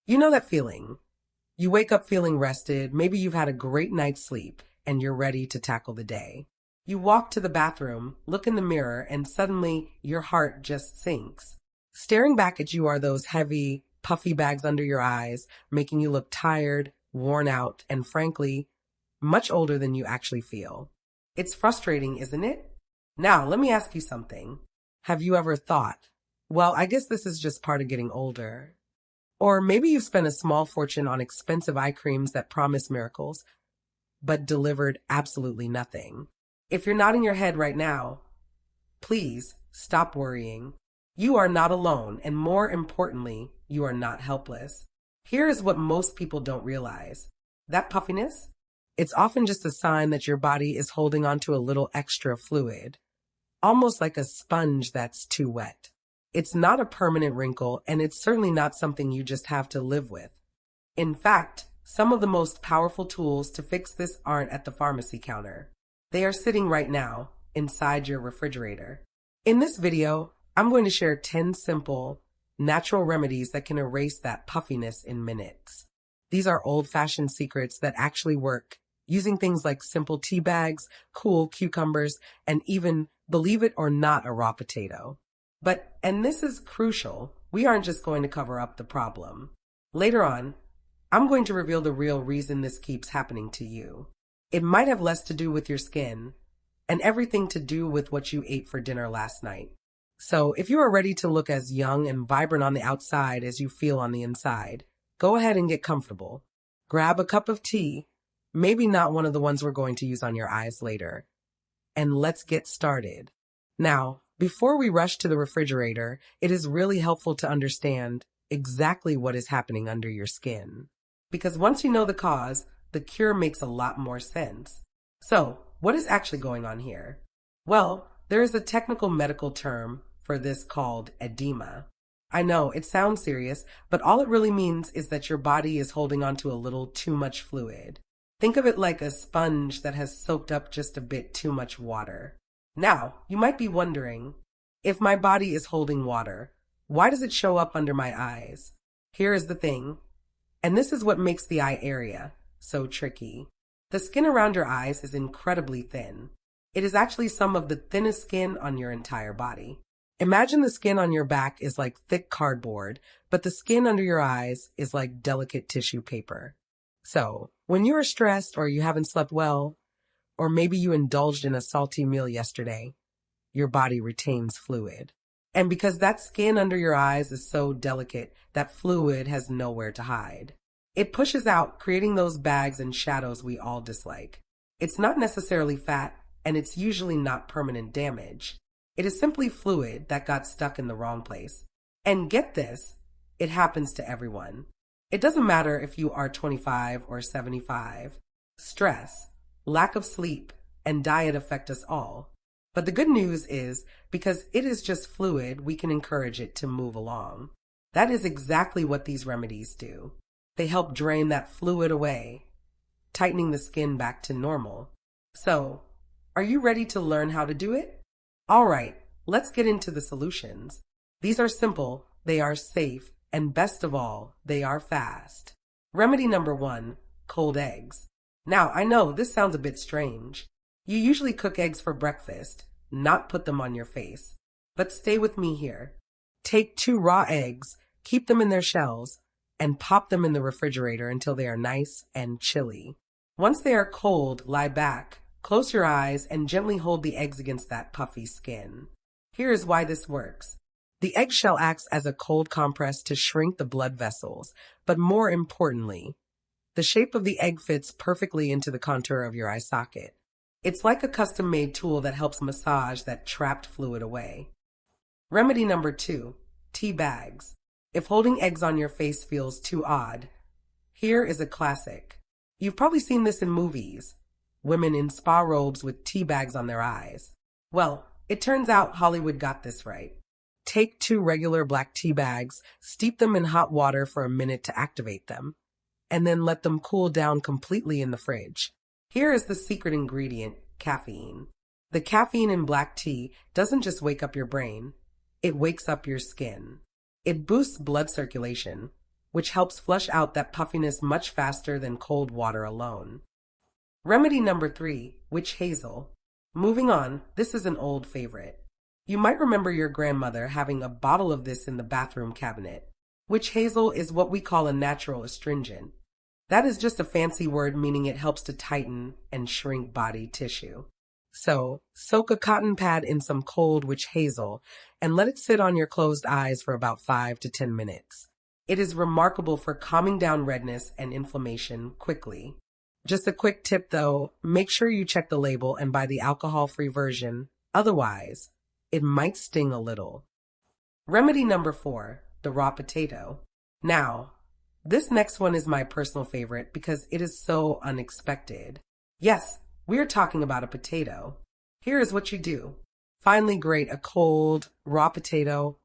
You know that feeling. You wake up feeling rested, maybe you've had a great night's sleep, and you're ready to tackle the day. You walk to the bathroom, look in the mirror, and suddenly your heart just sinks. Staring back at you are those heavy, puffy bags under your eyes, making you look tired, worn out, and frankly, much older than you actually feel. It's frustrating, isn't it? Now, let me ask you something. Have you ever thought, well, I guess this is just part of getting older? Or maybe you've spent a small fortune on expensive eye creams that promise miracles, but delivered absolutely nothing. If you're nodding your head right now, please stop worrying. You are not alone, and more importantly, you are not helpless. Here is what most people don't realize. That puffiness? It's often just a sign that your body is holding on to a little extra fluid, almost like a sponge that's too wet. It's not a permanent wrinkle, and it's certainly not something you just have to live with. In fact, some of the most powerful tools to fix this aren't at the pharmacy counter. They are sitting right now, inside your refrigerator. In this video, I'm going to share 10 simple, natural remedies that can erase that puffiness in minutes. These are old-fashioned secrets that actually work, using things like simple tea bags, cool cucumbers, and even, believe it or not, a raw potato. But, and this is crucial, we aren't just going to cover up the problem. Later on, I'm going to reveal the real reason this keeps happening to you. It might have less to do with your skin and everything to do with what you ate for dinner last night. So if you are ready to look as young and vibrant on the outside as you feel on the inside, go ahead and get comfortable. Grab a cup of tea, maybe not one of the ones we're going to use on your eyes later, and let's get started. Now, before we rush to the refrigerator, it is really helpful to understand exactly what is happening under your skin. Because once you know the cause, the cure makes a lot more sense. So, what is actually going on here? Well, there is a technical medical term for this called edema. I know, it sounds serious, but all it really means is that your body is holding on to a little too much fluid. Think of it like a sponge that has soaked up just a bit too much water. Now, you might be wondering, if my body is holding water, why does it show up under my eyes? Here is the thing, and this is what makes the eye area so tricky. The skin around your eyes is incredibly thin. It is actually some of the thinnest skin on your entire body. Imagine the skin on your back is like thick cardboard, but the skin under your eyes is like delicate tissue paper. So, when you are stressed or you haven't slept well, or maybe you indulged in a salty meal yesterday, your body retains fluid. And because that skin under your eyes is so delicate, that fluid has nowhere to hide. It pushes out, creating those bags and shadows we all dislike. It's not necessarily fat, and it's usually not permanent damage. It is simply fluid that got stuck in the wrong place. And get this, it happens to everyone. It doesn't matter if you are 25 or 75. Stress, lack of sleep, and diet affect us all. But the good news is, because it is just fluid, we can encourage it to move along. That is exactly what these remedies do. They help drain that fluid away, tightening the skin back to normal. So, are you ready to learn how to do it? All right, let's get into the solutions. These are simple, they are safe, and best of all, they are fast. Remedy number 1, cold eggs. Now, I know this sounds a bit strange. You usually cook eggs for breakfast, not put them on your face. But stay with me here. Take 2 raw eggs, keep them in their shells, and pop them in the refrigerator until they are nice and chilly. Once they are cold, lie back, close your eyes, and gently hold the eggs against that puffy skin. Here is why this works. The eggshell acts as a cold compress to shrink the blood vessels, but more importantly, the shape of the egg fits perfectly into the contour of your eye socket. It's like a custom-made tool that helps massage that trapped fluid away. Remedy number 2, tea bags. If holding eggs on your face feels too odd, here is a classic. You've probably seen this in movies. Women in spa robes with tea bags on their eyes. Well, it turns out Hollywood got this right. Take 2 regular black tea bags, steep them in hot water for a minute to activate them, and then let them cool down completely in the fridge. Here is the secret ingredient, caffeine. The caffeine in black tea doesn't just wake up your brain, it wakes up your skin. It boosts blood circulation, which helps flush out that puffiness much faster than cold water alone. Remedy number 3, witch hazel. Moving on, this is an old favorite. You might remember your grandmother having a bottle of this in the bathroom cabinet. Witch hazel is what we call a natural astringent. That is just a fancy word meaning it helps to tighten and shrink body tissue. So, soak a cotton pad in some cold witch hazel and let it sit on your closed eyes for about 5 to 10 minutes. It is remarkable for calming down redness and inflammation quickly. Just a quick tip though, make sure you check the label and buy the alcohol-free version. Otherwise, it might sting a little. Remedy number 4, the raw potato. Now, this next one is my personal favorite because it is so unexpected. Yes, we are talking about a potato. Here is what you do. Finally grate a cold, raw potato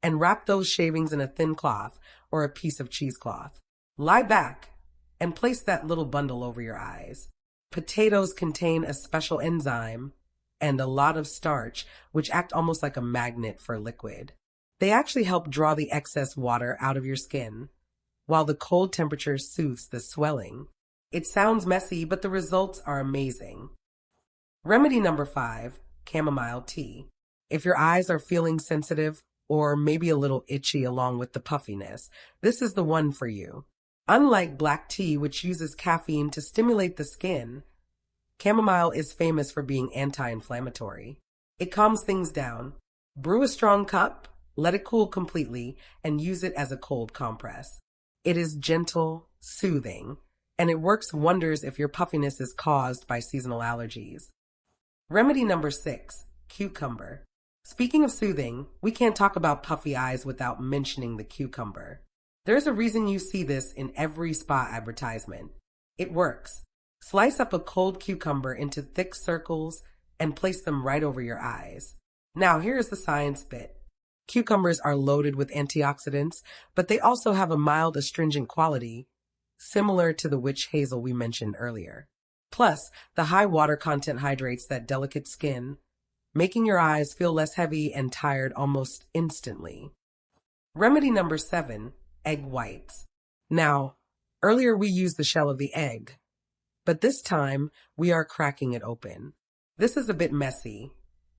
and wrap those shavings in a thin cloth or a piece of cheesecloth. Lie back and place that little bundle over your eyes. Potatoes contain a special enzyme and a lot of starch, which act almost like a magnet for liquid. They actually help draw the excess water out of your skin, while the cold temperature soothes the swelling. It sounds messy, but the results are amazing. Remedy number 5, chamomile tea. If your eyes are feeling sensitive or maybe a little itchy along with the puffiness, this is the one for you. Unlike black tea, which uses caffeine to stimulate the skin, chamomile is famous for being anti-inflammatory. It calms things down. Brew a strong cup, let it cool completely, and use it as a cold compress. It is gentle, soothing, and it works wonders if your puffiness is caused by seasonal allergies. Remedy number 6, cucumber. Speaking of soothing, we can't talk about puffy eyes without mentioning the cucumber. There's a reason you see this in every spa advertisement. It works. Slice up a cold cucumber into thick circles and place them right over your eyes. Now here's the science bit. Cucumbers are loaded with antioxidants, but they also have a mild astringent quality, similar to the witch hazel we mentioned earlier. Plus, the high water content hydrates that delicate skin, making your eyes feel less heavy and tired almost instantly. Remedy number 7, egg whites. Now, earlier we used the shell of the egg, but this time we are cracking it open. This is a bit messy,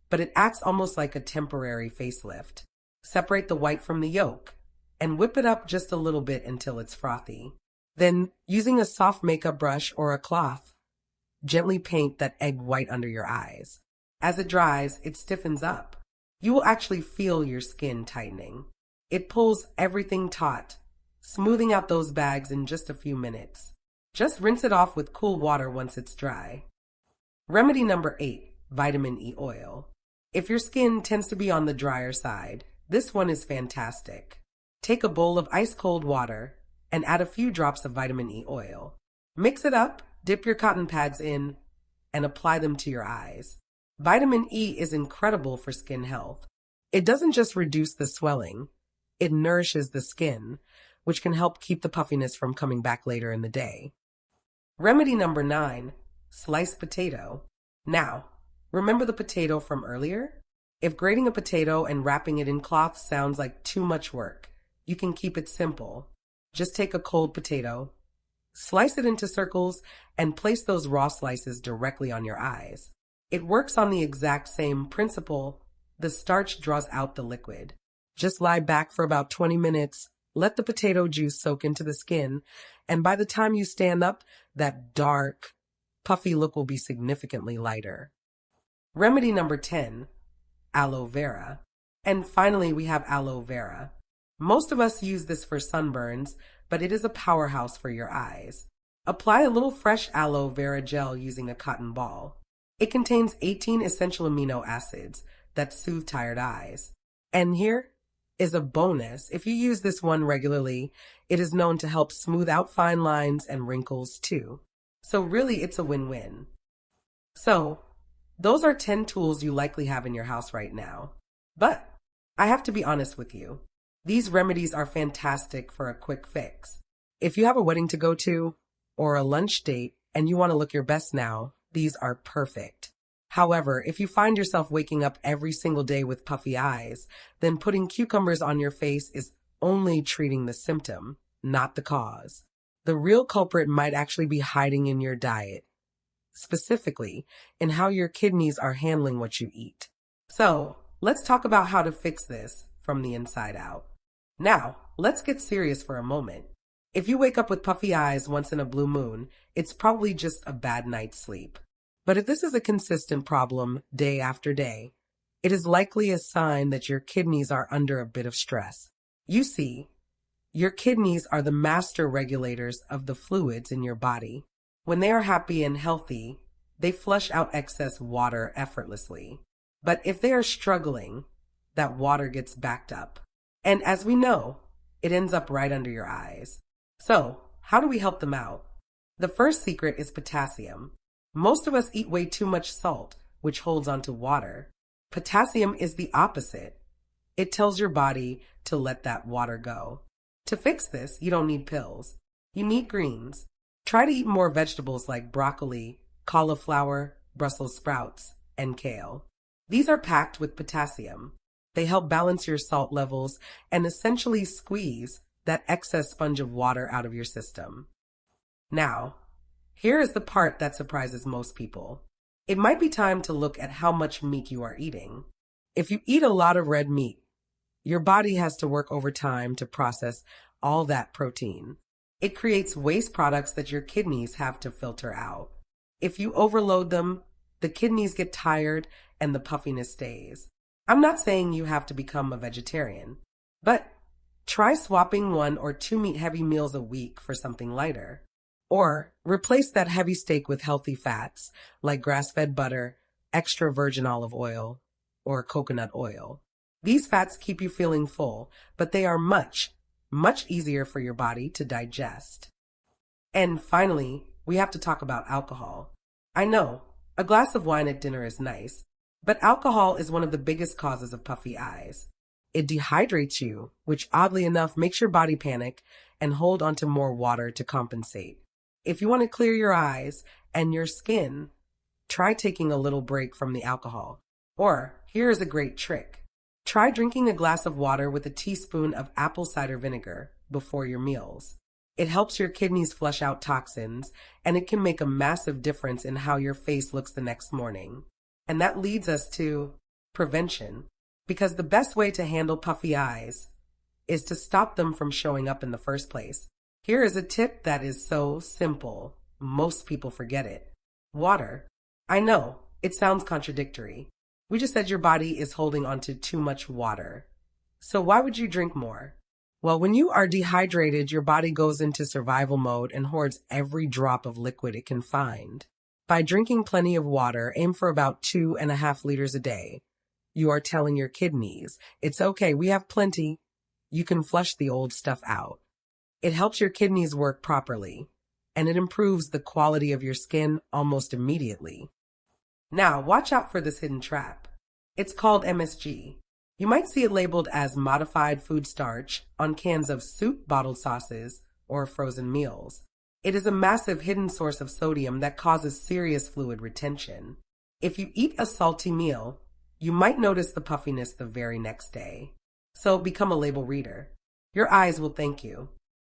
but it acts almost like a temporary facelift. Separate the white from the yolk and whip it up just a little bit until it's frothy. Then, using a soft makeup brush or a cloth, gently paint that egg white under your eyes. As it dries, it stiffens up. You will actually feel your skin tightening. It pulls everything taut, smoothing out those bags in just a few minutes. Just rinse it off with cool water once it's dry. Remedy number 8, vitamin E oil. If your skin tends to be on the drier side, this one is fantastic. Take a bowl of ice-cold water and add a few drops of vitamin E oil. Mix it up, dip your cotton pads in, and apply them to your eyes. Vitamin E is incredible for skin health. It doesn't just reduce the swelling, it nourishes the skin, which can help keep the puffiness from coming back later in the day. Remedy number 9, sliced potato. Now, remember the potato from earlier? If grating a potato and wrapping it in cloth sounds like too much work, you can keep it simple. Just take a cold potato, slice it into circles, and place those raw slices directly on your eyes. It works on the exact same principle. The starch draws out the liquid. Just lie back for about 20 minutes, let the potato juice soak into the skin, and by the time you stand up, that dark, puffy look will be significantly lighter. Remedy number 10, aloe vera. And finally, we have aloe vera. Most of us use this for sunburns, but it is a powerhouse for your eyes. Apply a little fresh aloe vera gel using a cotton ball. It contains 18 essential amino acids that soothe tired eyes. And here is a bonus. If you use this one regularly, it is known to help smooth out fine lines and wrinkles too. So really, it's a win-win. So, those are 10 tools you likely have in your house right now. But I have to be honest with you. These remedies are fantastic for a quick fix. If you have a wedding to go to or a lunch date and you want to look your best now, these are perfect. However, if you find yourself waking up every single day with puffy eyes, then putting cucumbers on your face is only treating the symptom. not the cause. The real culprit might actually be hiding in your diet, specifically in how your kidneys are handling what you eat. So, let's talk about how to fix this from the inside out. Now, let's get serious for a moment. If you wake up with puffy eyes once in a blue moon, it's probably just a bad night's sleep. But if this is a consistent problem day after day, it is likely a sign that your kidneys are under a bit of stress. You see, your kidneys are the master regulators of the fluids in your body. When they are happy and healthy, they flush out excess water effortlessly. But if they are struggling, that water gets backed up. And as we know, it ends up right under your eyes. So, how do we help them out? The first secret is potassium. Most of us eat way too much salt, which holds onto water. Potassium is the opposite. It tells your body to let that water go. To fix this, you don't need pills. You need greens. Try to eat more vegetables like broccoli, cauliflower, Brussels sprouts, and kale. These are packed with potassium. They help balance your salt levels and essentially squeeze that excess sponge of water out of your system. Now, here is the part that surprises most people. It might be time to look at how much meat you are eating. If you eat a lot of red meat, your body has to work overtime to process all that protein. It creates waste products that your kidneys have to filter out. If you overload them, the kidneys get tired and the puffiness stays. I'm not saying you have to become a vegetarian, but try swapping 1 or 2 meat-heavy meals a week for something lighter. Or replace that heavy steak with healthy fats like grass-fed butter, extra virgin olive oil, or coconut oil. These fats keep you feeling full, but they are much easier for your body to digest. And finally, we have to talk about alcohol. I know, a glass of wine at dinner is nice, but alcohol is one of the biggest causes of puffy eyes. It dehydrates you, which oddly enough makes your body panic and hold onto more water to compensate. If you want to clear your eyes and your skin, try taking a little break from the alcohol. Or, here is a great trick. Try drinking a glass of water with a teaspoon of apple cider vinegar before your meals. It helps your kidneys flush out toxins, and it can make a massive difference in how your face looks the next morning. And that leads us to prevention, because the best way to handle puffy eyes is to stop them from showing up in the first place. Here is a tip that is so simple, most people forget it. Water. I know, it sounds contradictory. We just said your body is holding onto too much water. So why would you drink more? Well, when you are dehydrated, your body goes into survival mode and hoards every drop of liquid it can find. By drinking plenty of water, aim for about 2.5 liters a day. You are telling your kidneys, it's okay, we have plenty. You can flush the old stuff out. It helps your kidneys work properly, and it improves the quality of your skin almost immediately. Now, watch out for this hidden trap. It's called MSG. You might see it labeled as modified food starch on cans of soup, bottled sauces, or frozen meals. It is a massive hidden source of sodium that causes serious fluid retention. If you eat a salty meal, you might notice the puffiness the very next day. So become a label reader. Your eyes will thank you.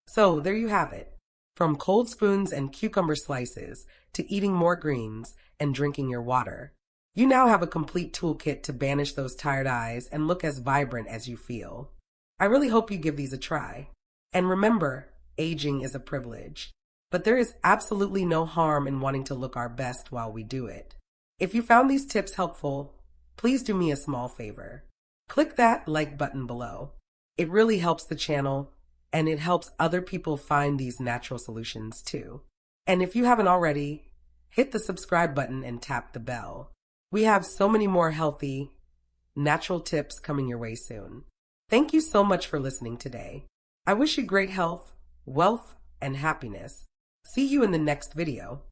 So there you have it. From cold spoons and cucumber slices to eating more greens and drinking your water. You now have a complete toolkit to banish those tired eyes and look as vibrant as you feel. I really hope you give these a try. And remember, aging is a privilege. But there is absolutely no harm in wanting to look our best while we do it. If you found these tips helpful, please do me a small favor. Click that like button below. It really helps the channel, and it helps other people find these natural solutions too. And if you haven't already, hit the subscribe button and tap the bell. We have so many more healthy, natural tips coming your way soon. Thank you so much for listening today. I wish you great health, wealth, and happiness. See you in the next video.